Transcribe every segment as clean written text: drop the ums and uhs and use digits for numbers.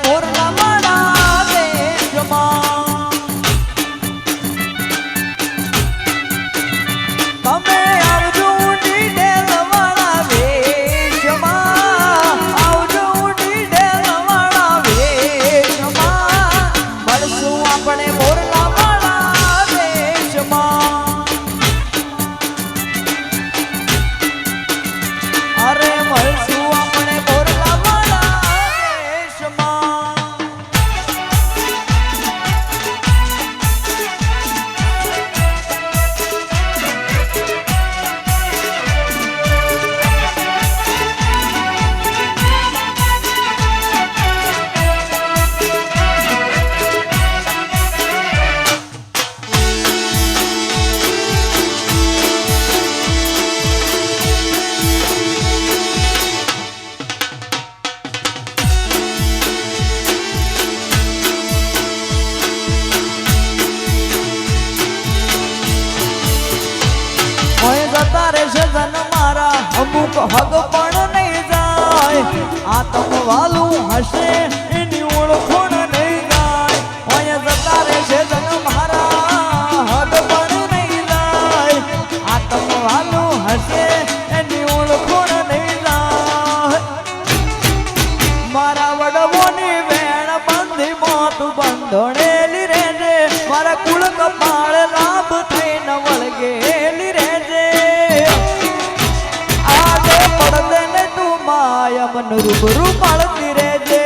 મોરલા માળા દેશમાં તમે આવજો ઊંડી ડેલ વાળા વેશમાં આવજો ઊંડી ડેલ વાળા વેશમાં મળશું આપણે મોરલા માળા દેશમાં અરે મળશું આપણે મોરલા માળા દેશમાં જતા રહેશે જન મારા અમુક હગ પણ નહીં જાય આતંકવાલું હશે એની ઓળખોણ નહીં જાય ઓય જતા રહેશે જન મારા હગ પણ નહીં જાય આતંકવાલું હશે એની ઓળખોણ નહીં જાય મારા વડવોની વેણ બંધી મોત બંધણેલી રહેજે મારા કુળ કપાળ લાભ થઈને વળગેલી રહેજે આગે પડદે ને તું માયા મન રૂબરૂ મળતી રહેજે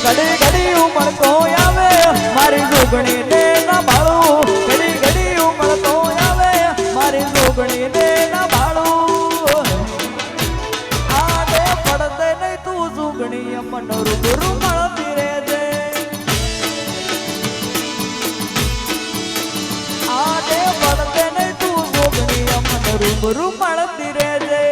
ઘડી ઘડી ઉમળતો આવે મારી જોગણી ને ના ભાળું ઘડી ઘડી ઉમળતો આવે મારી જોગણી ને ના ભાળું આગે પડદે નહીં તું જોગણી મન રૂબરૂ મળતી રહેજે આગે પડદે નહીં તું જોગણી મન રૂબરૂ મળતી રહેજે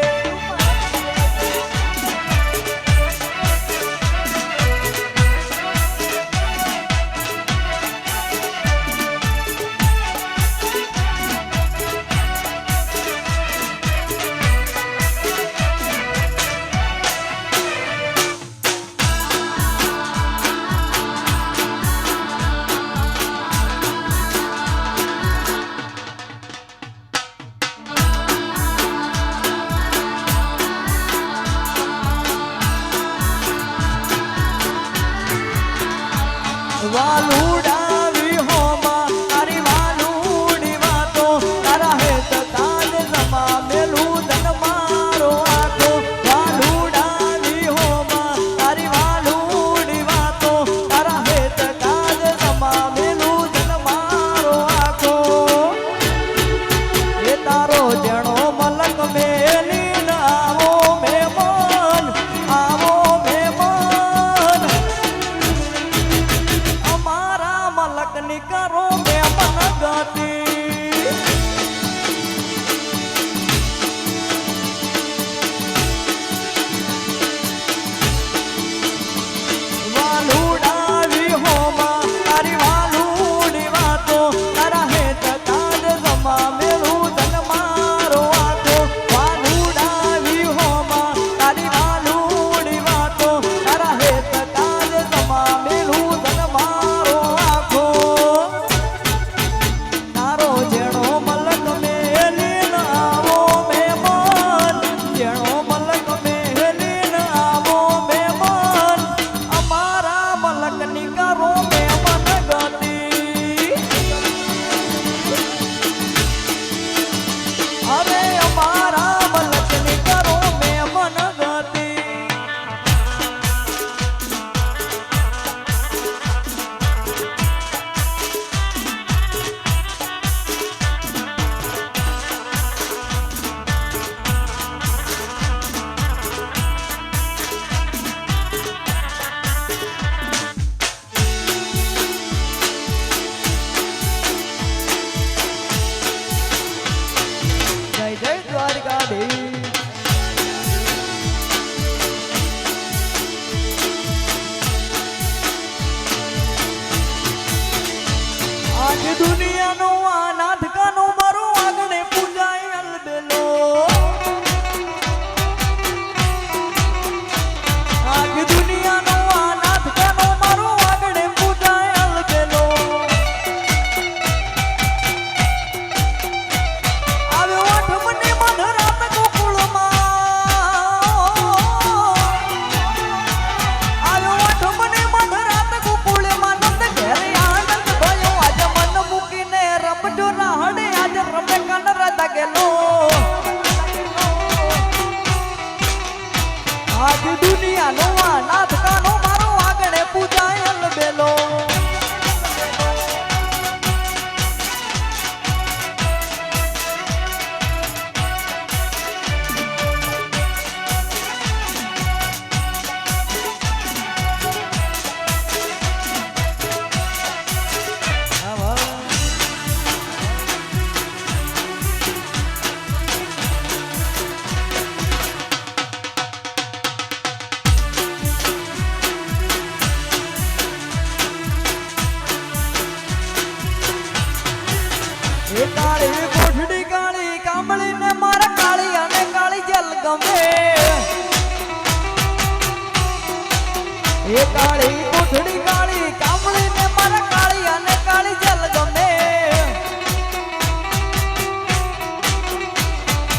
કાળી કોઠડી કાળી કામળી ને મારા કાળી અને કાળી જલ ગમે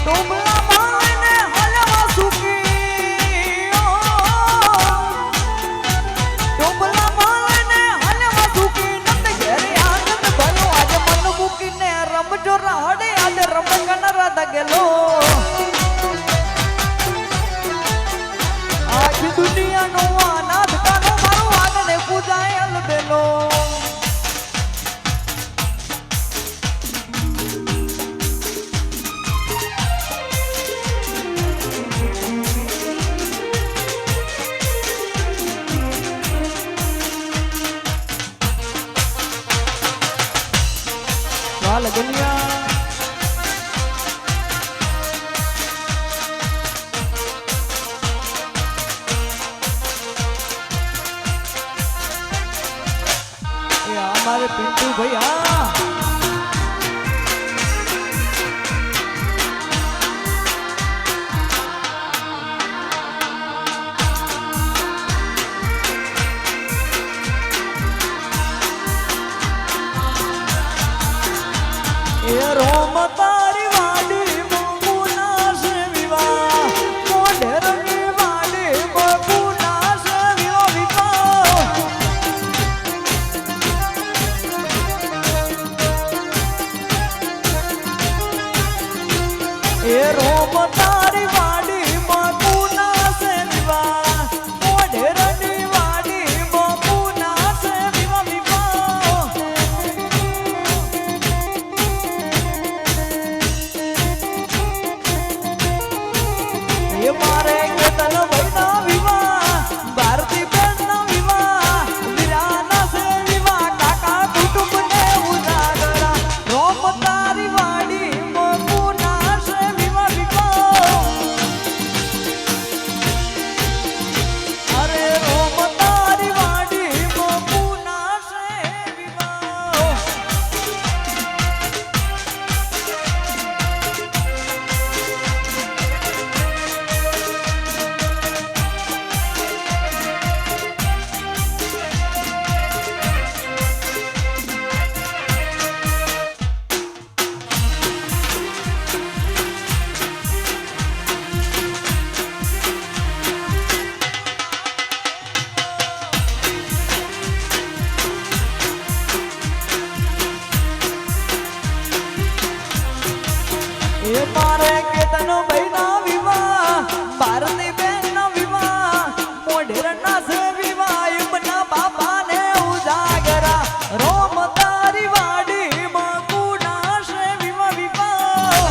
ટોમલા માને હલવા સુકી ટોમલા માને હલવા સુકી નંદ ઘેરે આનંદ ભલો આજે મન મૂકીને રમજો રાડે આજે રમકન રાધા ગેલો આખી દુનિયાનો અનાથ કાનો મારો આગળ પૂજાય અલબેલો વાલ દુનિયા हमारे पिंटू भैया ये रोम तारी वाडी बबूना से विवाह मोढेर की वाडी बबूना से विवाह ये रोम तारी वाडी बबूना से विवाह मोढेर की वाडी बबूना से विवाह ये मारे के तन भैना विवाह भारती बहना विवाह वीराना से विवाह काका कुटुंब ने उजागरा रोम तारी वाडी बबूना से विवाह विवाह अरे रोम तारी वाडी बबूना से विवाह ये मारे के तनो बहना विवाह भारती बहना विवाह मोढेर ना से विवाह बना बाबा ने उजागरा रोम तारी वाडी बबूना से विवाह विवाह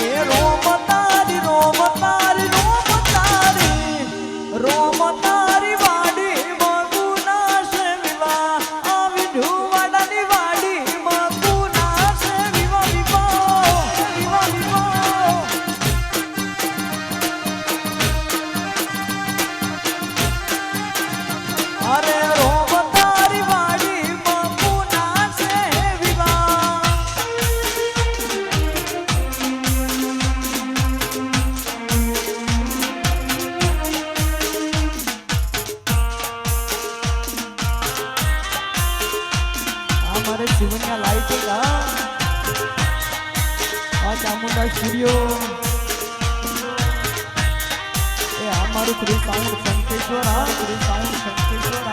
ये रोम तारी रोम तारी रोम तारी रोम तारी वाडी बबूना से विवाह आवी ढूवाडानी वाडी बबूना से विवाह विवाह विवाह विवाह अरे रोम तारी वाडी बबूना से विवाह हमारे जीवनिया लाइटिंग और चामुंडा स्टूडियो ये हमारे श्री साउंड संकेश्वर श्री साउंड संकेश्वर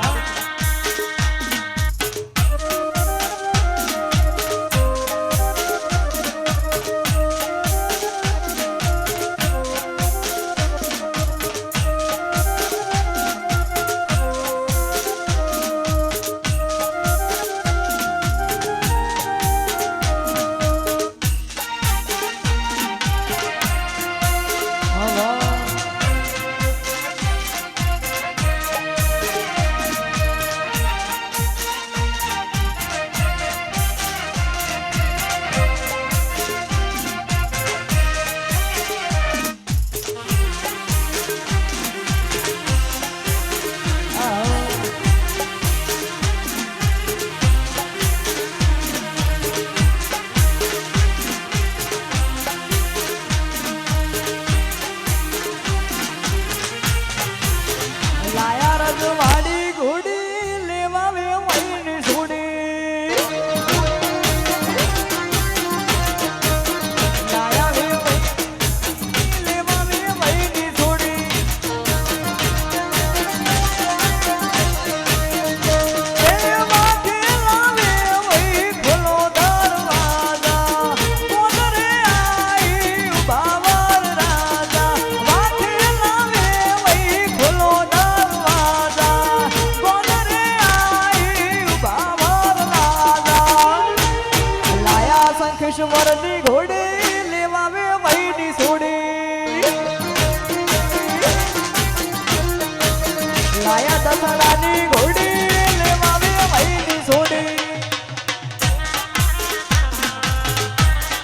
લાલાની ઘોડી લેવા વે ભાઈની સોડી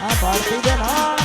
આ ભારતી બેન હા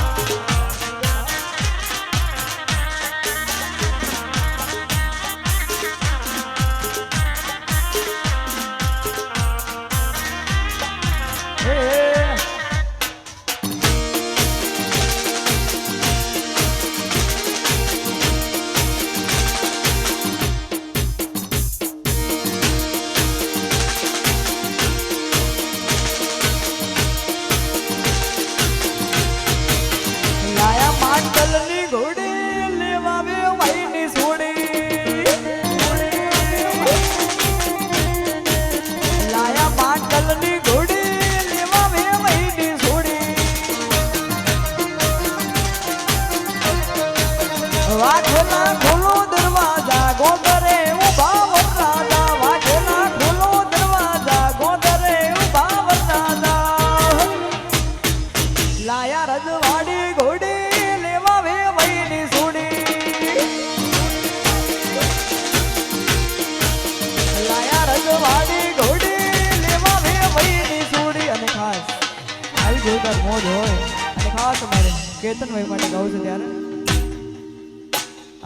મોજ હોય અને ખાસ અમારે કેતનભાઈ માટે ગાવું છે ત્યારે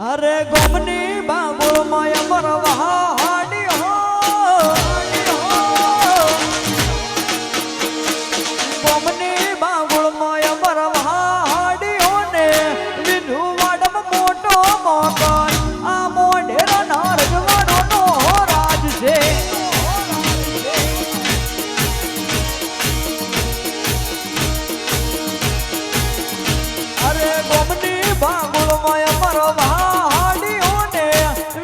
અરે ગોમની બાબુળ માં અમર વહાડી હો ગોમની બાબુળ માં અમર વહાડી હો ને વિધુ વાડમ મોટો મોકન આ મોઢેરા ના રજવાડો નો રાજ છે બાબુળ માય મરો વાડી હોને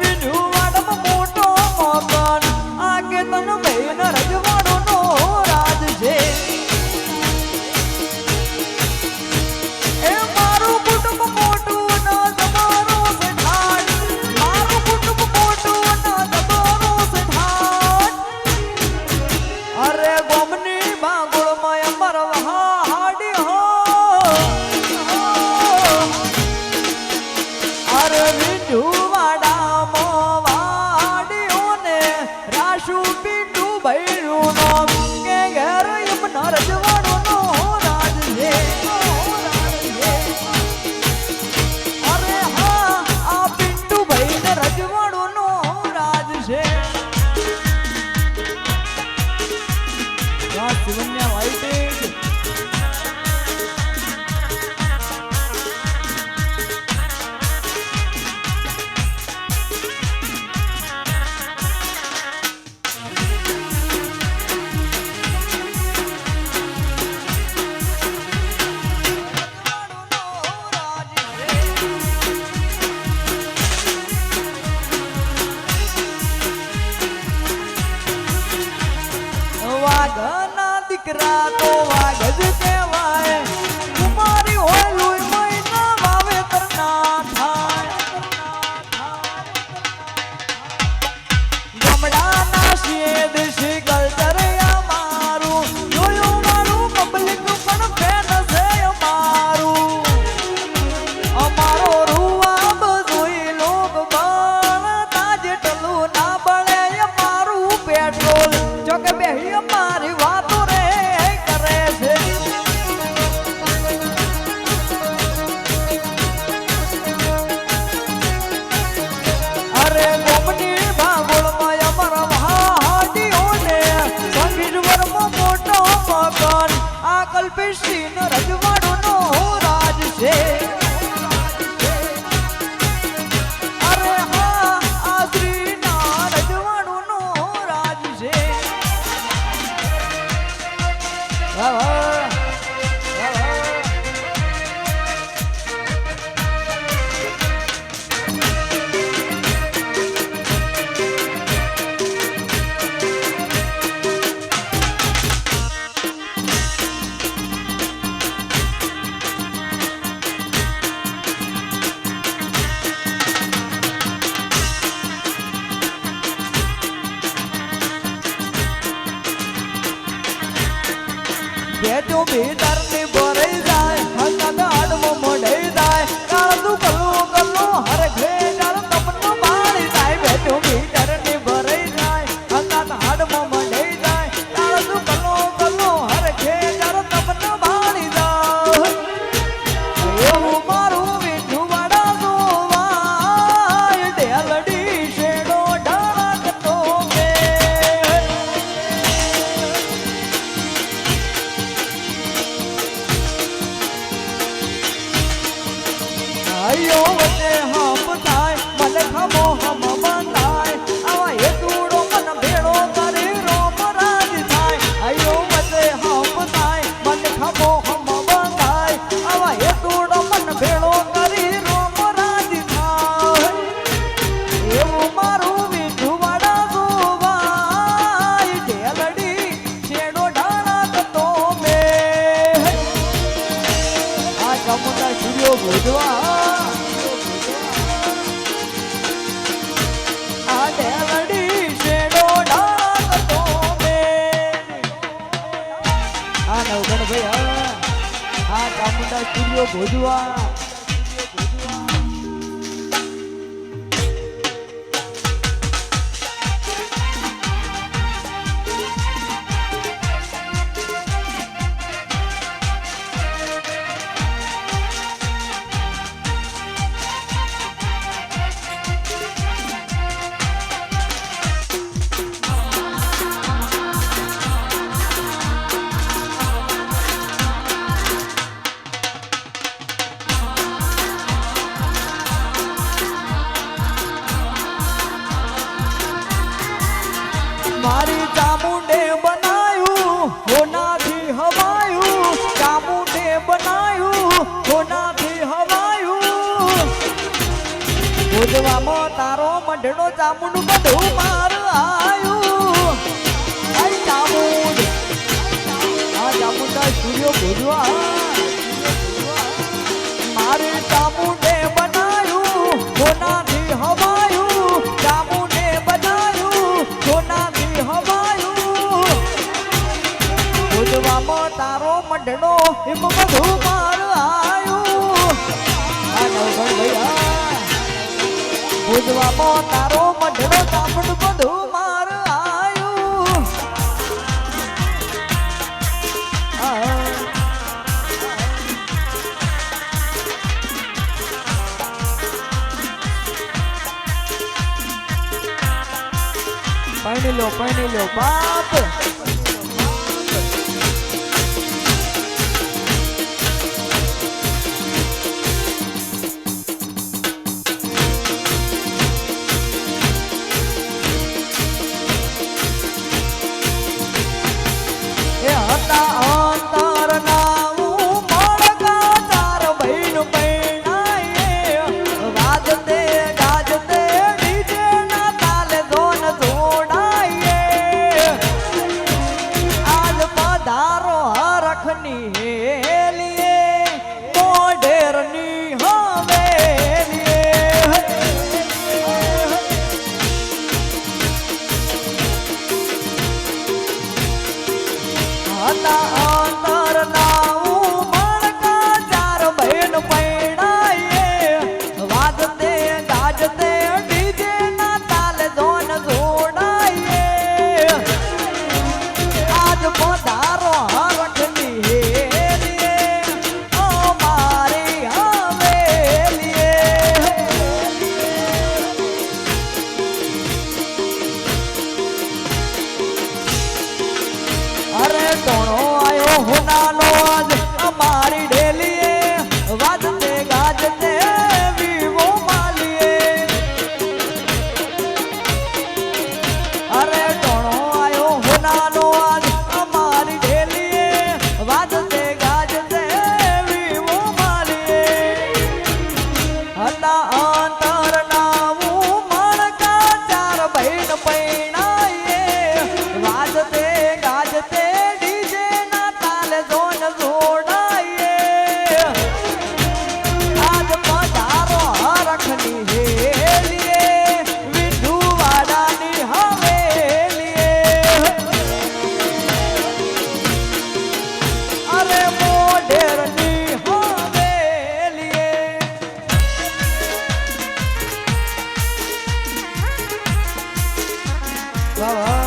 વિધુ વાડમ મોટો મોકન આગે તન બેન રજવાડો નો રાજ છે એ મારું કુટુંબ મોટું ના તમારો સઠાણ મારું કુટુંબ મોટું ના તમારો સઠાણ અરે ગોમની બાબુળ માય મરો વાડી હો વાઘના દીકરા તો વાઘ જ કહેવાય કુમારી હોય લોહી મહિના વાવેતર ના થાય ગામડાના શેદ શીગલ તરયા મારું જોયું મારું પબ્લિક પણ ફેન છે અમારો રૂવાબ જોઈ લોક બળતા જેટલું ના બળે મારું પેટ્રોલ જોકે બેહી મારી વાતો રે કરે છે અરે ગોમની બાબુળ માં અમર વહાડી હોને સંગીતવરમાં મોટો મકાન આ કલ્પેશસિંહ રજવાડો નો રાજ છે અરે હા આ શ્રીના રજવાડો નો રાજ છે બેટો ભીતર ની ભરાઈ જાય હકત આડમો મોઢાઈ જાય કાળું કલ્લું કલ્લું હર ઘે જાળ તમનો બાળી જાય બેટો ભીતર ની ભરાઈ સ્ટુડિયો ભોજવા મારી ચામુંડે બનાયું હોનાથી હવાયું ચામુંડે બનાયું હોનાથી હવાયું ભોજવામાં તારો મંડળો ચામુંડ બધું માર આયું આઈ ચામુંડ આ ચામુંડા સ્ટુડિયો ભોજવા મારી ચામુંડે બનાયું હોનાથી હવાયું ચામુંડે બનાયું હોનાથી હવાયું ભોજવામાં તારો મંડળો એમ બધું માર આયું આ નવગણ ભૈયા ભોજવામાં તારો મંડળો ચામુંડ બધું માર આયું પૈણી લો બાપ એ હતા અંતરના ઉમળકા ચાર બહેન પૈણાએ વાજતે ગાજતે ડીજે ના તાલે ધોન જોડાઈએ આજ પધારો હરખની હેલીએ મોઢેરની હવેલીએ હતા અંતરના ઉમળકા ચાર બહેન પૈણાએ વાજતે ગાજતે ડીજે ના તાલે ધોન જોડાઈએ આજ પધારો હરખની હેલીએ અમારી હવેલીએ અરે ટોણો આયો હોનાનો આજ અમારી ઢેલીએ વાજતે ગાજતે વિવો માલીએ અરે ટોણો આયો હોનાનો આજ અમારી ઢેલીએ વાજતે ગાજતે વિવો માલીએ હતા અંતરના ઉમળકા ચાર બહેન પૈણાએ વાજતે ગાજતે ડીજે ના તાલે ધોન જોડાઈએ આજ પધારો હરખની હેલીએ વિઠુવાડાની હવેલીએ અરે મોઢેરની હવેલીએ વાહ